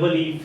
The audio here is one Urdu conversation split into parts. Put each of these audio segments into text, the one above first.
REE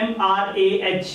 MRAH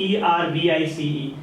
ERVICE।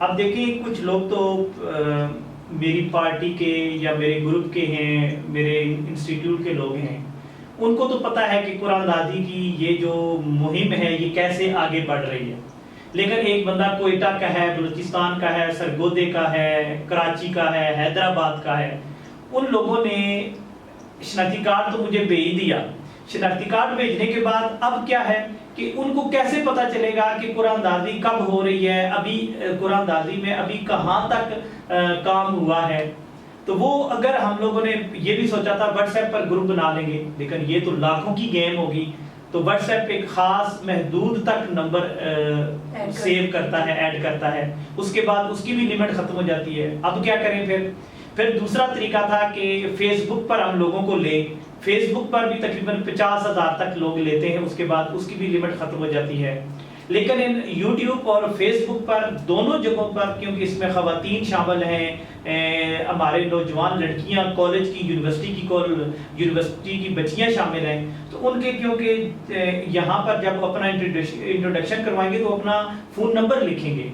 اب دیکھیں کچھ لوگ تو میری پارٹی کے یا میرے گروپ کے ہیں، میرے انسٹیٹیوٹ کے لوگ ہیں، ان کو تو پتہ ہے کہ قرآن دادی کی یہ جو مہم ہے یہ کیسے آگے بڑھ رہی ہے. لیکن ایک بندہ کوئٹہ کا ہے، بلوچستان کا ہے، سرگودے کا ہے، کراچی کا ہے، حیدرآباد کا ہے، ان لوگوں نے شناختی کارڈ تو مجھے بھیج دیا. شناختی کارڈ بھیجنے کے بعد اب کیا ہے کہ ان کو کیسے پتہ چلے گا کہ قرآن دازی کب ہو رہی ہے، ابھی قرآن دازی میں ابھی کہاں تک کام ہوا ہے. تو وہ اگر ہم لوگوں نے یہ بھی سوچا تھا واٹس ایپ پر گروپ بنا لیں گے، لیکن یہ تو لاکھوں کی گیم ہوگی. تو واٹس ایپ ایک خاص محدود تک نمبر سیو کرتا ہے، ایڈ کرتا ہے، اس کے بعد اس کی بھی لمٹ ختم ہو جاتی ہے. اب کیا کریں پھر دوسرا طریقہ تھا کہ فیس بک پر ہم لوگوں کو لیں. فیس بک پر بھی تقریباً 50,000 تک لوگ لیتے ہیں، اس کے بعد اس کی بھی لمٹ ختم ہو جاتی ہے. لیکن ان یوٹیوب اور فیس بک پر دونوں جگہوں پر، کیونکہ اس میں خواتین شامل ہیں، ہمارے نوجوان لڑکیاں کالج کی، یونیورسٹی کی بچیاں شامل ہیں، تو ان کے کیونکہ یہاں پر جب اپنا انٹروڈکشن کروائیں گے تو اپنا فون نمبر لکھیں گے.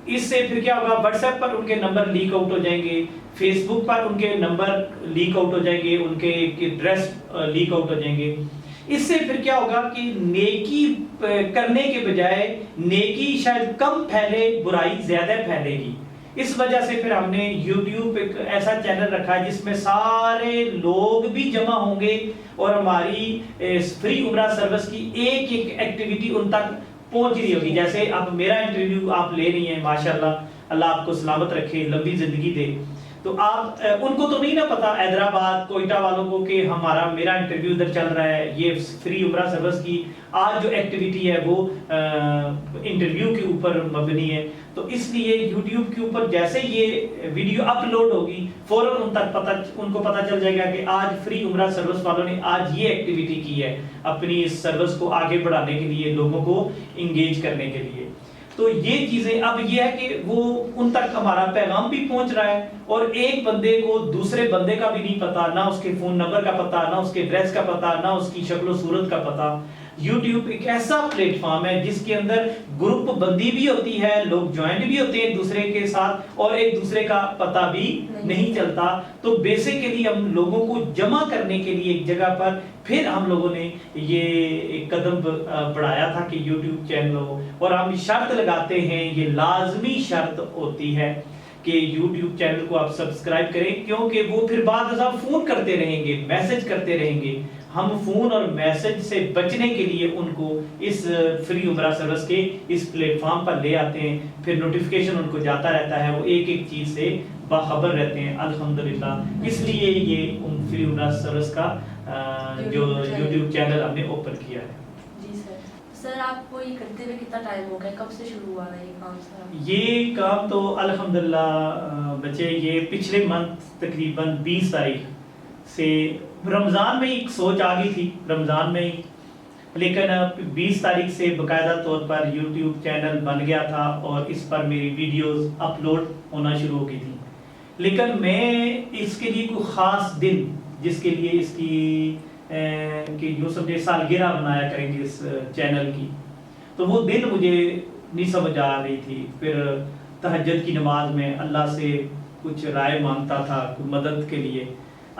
اس سے پھر کیا ہوگا، واٹس ایپ پر ان کے نمبر لیک آؤٹ ہو جائیں گے، فیس بک پر ان کے نمبر لیک آؤٹ ہو جائیں گے، ان کے ایڈریس لیک آؤٹ ہو جائیں گے. اس سے پھر کیا ہوگا کہ نیکی کرنے کے بجائے نیکی شاید کم پھیلے، برائی زیادہ پھیلے گی. اس وجہ سے پھر ہم نے یوٹیوب ایک ایسا چینل رکھا ہے جس میں سارے لوگ بھی جمع ہوں گے اور ہماری فری عمرہ سروس کی ایک ایک ایکٹیویٹی ان تک پہنچ رہی ہوگی. جیسے اب میرا انٹرویو آپ لے رہی ہیں، ماشاءاللہ اللہ آپ کو سلامت رکھے، لمبی زندگی دے. تو آپ ان کو تو نہیں نا پتا، حیدرآباد کوئٹہ والوں کو، کہ میرا انٹرویو ادھر چل رہا ہے. یہ فری عمرہ سروس کی آج جو ایکٹیویٹی ہے وہ انٹرویو کے اوپر مبنی ہے. تو اس لیے یوٹیوب کے اوپر جیسے یہ ویڈیو اپلوڈ ہوگی فوراً ان کو پتہ چل جائے گا کہ آج فری عمرہ سروس والوں نے آج یہ ایکٹیویٹی کی ہے، اپنی اس سروس کو آگے بڑھانے کے لیے، لوگوں کو انگیج کرنے کے لیے. تو یہ چیزیں اب یہ ہے کہ وہ ان تک ہمارا پیغام بھی پہنچ رہا ہے، اور ایک بندے کو دوسرے بندے کا بھی نہیں پتا، نہ اس کے فون نمبر کا پتا، نہ اس کے ایڈریس کا پتا، نہ اس کی شکل و صورت کا پتا. یوٹیوب ایک ایسا پلیٹ فارم ہے جس کے اندر گروپ بندی بھی ہوتی ہے، لوگ جوائن بھی ہوتے ہیں دوسرے کے ساتھ، اور ایک دوسرے کا پتہ بھی نہیں چلتا. تو بیسیکلی ہم لوگوں کو جمع کرنے کے لیے ایک جگہ پر پھر ہم لوگوں نے یہ ایک قدم بڑھایا تھا کہ یوٹیوب چینل ہو. اور ہم شرط لگاتے ہیں، یہ لازمی شرط ہوتی ہے کہ یوٹیوب چینل کو آپ سبسکرائب کریں، کیونکہ وہ پھر بعد ازاں فون کرتے رہیں گے، میسج کرتے رہیں گے. ہم فون اور میسج سے بچنے کے لیے ان کو اس فری عمرہ سروس کے اس پلیٹ فارم پر لے آتے ہیں. پھر نوٹیفیکیشن ان کو جاتا رہتا ہے، وہ ایک ایک چیز سے باخبر رہتے ہیں الحمدللہ. اس لیے یہ فری عمرہ سروس کا جو یوٹیوب چینل ہم نے اوپن کیا ہے. جی سر آپ کو یہ کرتے ہوئے کتنا ٹائم ہو گیا، کب سے شروع ہوا ہے یہ کام سر؟ یہ کام تو الحمدللہ بچے یہ پچھلے منتھ تقریباً 20 تاریخ سے، رمضان میں ایک سوچ آ گئی تھی رمضان میں ہی، لیکن 20 تاریخ سے باقاعدہ طور پر یوٹیوب چینل بن گیا تھا اور اس پر میری ویڈیوز اپلوڈ ہونا شروع ہو گئی تھی. لیکن میں اس کے لیے کوئی خاص دن جس کے لیے اس کی کہ یوں سمجھے سالگرہ بنایا کریں گے اس چینل کی، تو وہ دن مجھے نہیں سمجھ آ رہی تھی. پھر تہجد کی نماز میں اللہ سے کچھ رائے مانگتا تھا کوئی مدد کے لیے.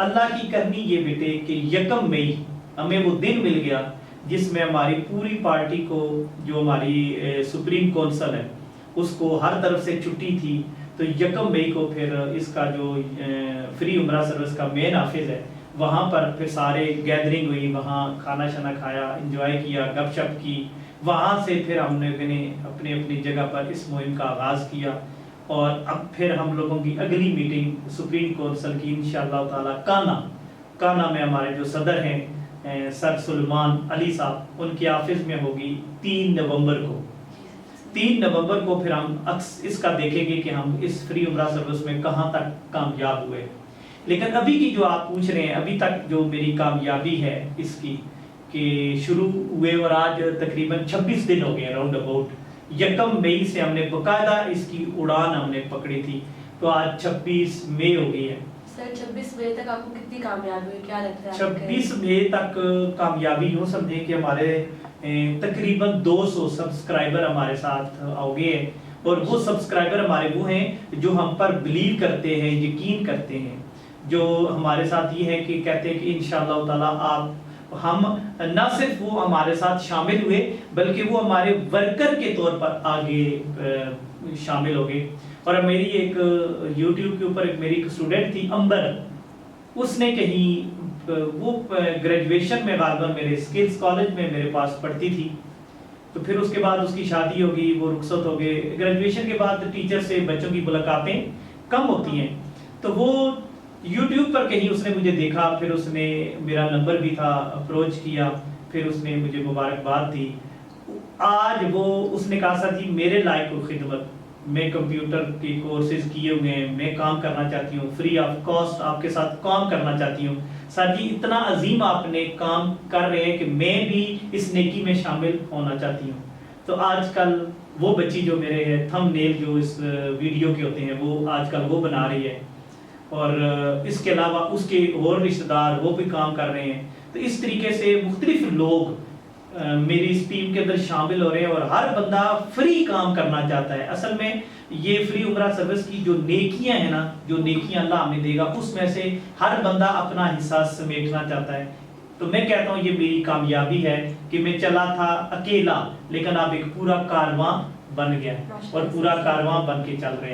اللہ کی کرنی یہ بیٹے کہ 1 مئی ہمیں وہ دن مل گیا جس میں ہماری پوری پارٹی کو، جو ہماری سپریم کونسل ہے، اس کو ہر طرف سے چھٹی تھی. تو 1 مئی کو پھر اس کا جو فری عمرہ سروس کا مین آفس ہے وہاں پر پھر سارے گیدرنگ ہوئی، وہاں کھانا شانا کھایا، انجوائے کیا، گپ شپ کی. وہاں سے پھر ہم نے اپنی اپنی جگہ پر اس مہم کا آغاز کیا. اور اب پھر ہم لوگوں کی اگلی میٹنگ سپریم کونسل کی انشاءاللہ تعالی کانا میں ہمارے جو صدر ہیں سر سلمان علی صاحب، ان کے آفس میں ہوگی 3 نومبر کو. 3 نومبر کو پھر ہم اس کا دیکھیں گے کہ ہم اس فری عمرہ سروس میں کہاں تک کامیاب ہوئے. لیکن ابھی کی جو آپ پوچھ رہے ہیں، ابھی تک جو میری کامیابی ہے اس کی کہ شروع ہوئے اور آج تقریباً 26 دن ہو گئے راؤنڈ اباؤٹ. 1 مئی سے ہم نے باقاعدہ اس کی اڑان ہم نے پکڑی تھی، تو آج 26 مئی ہو گئی ہے. سر 26 مئی تک آپ کو کتنی کامیابی ہوئی، کیا لگتا ہے؟ 26 مئی تک کامیابی یوں سمجھیں کہ ہمارے تقریباً 200 سبسکرائبر ہمارے ساتھ ہو گئے. اور وہ سبسکرائبر ہمارے وہ ہیں جو ہم پر بلیو کرتے ہیں، یقین کرتے ہیں، جو ہمارے ساتھ یہ ہے کہ کہتے ہیں کہ انشاءاللہ تعالیٰ ہم نہ صرف وہ ہمارے ساتھ شامل ہوئے بلکہ وہ ہمارے ورکر کے طور پر آگے شامل ہو گئے۔ اور میری ایک یوٹیوب کے اوپر میری ایک اسٹوڈنٹ تھی امبر، اس نے کہیں وہ گریجویشن میں غالباً میرے اسکلز کالج میں میرے پاس پڑھتی تھی، تو پھر اس کے بعد اس کی شادی ہوگی، وہ رخصت ہو گئے۔ گریجویشن کے بعد ٹیچر سے بچوں کی ملاقاتیں کم ہوتی ہیں، تو وہ یوٹیوب پر کہیں اس نے مجھے دیکھا، پھر اس نے میرا نمبر بھی تھا، اپروچ کیا، پھر اس نے مجھے مبارکباد دی۔ آج وہ اس نے کہا سر جی میرے لائق ہو خدمت، میں کمپیوٹر کے کورسز کیے ہوئے ہیں، میں کام کرنا چاہتی ہوں، فری آف کاسٹ آپ کے ساتھ کام کرنا چاہتی ہوں۔ سر جی اتنا عظیم آپ نے کام کر رہے ہیں کہ میں بھی اس نیکی میں شامل ہونا چاہتی ہوں۔ تو آج کل وہ بچی جو میرے تھم نیل جو اس ویڈیو کے ہوتے ہیں وہ آج کل وہ بنا رہی ہے، اور اس کے علاوہ اس کے اور رشتہ دار وہ بھی کام کر رہے ہیں۔ تو اس طریقے سے مختلف لوگ میری اس ٹیم کے اندر شامل ہو رہے ہیں، اور ہر بندہ فری کام کرنا چاہتا ہے۔ اصل میں یہ فری عمرہ سروس کی جو نیکیاں ہیں نا، جو نیکیاں اللہ ہمیں دے گا، اس میں سے ہر بندہ اپنا حصہ سمیٹنا چاہتا ہے۔ تو میں کہتا ہوں یہ میری کامیابی ہے کہ میں چلا تھا اکیلا، لیکن اب ایک پورا کارواں بن گیا اور پورا کارواں بن کے چل رہے ہیں۔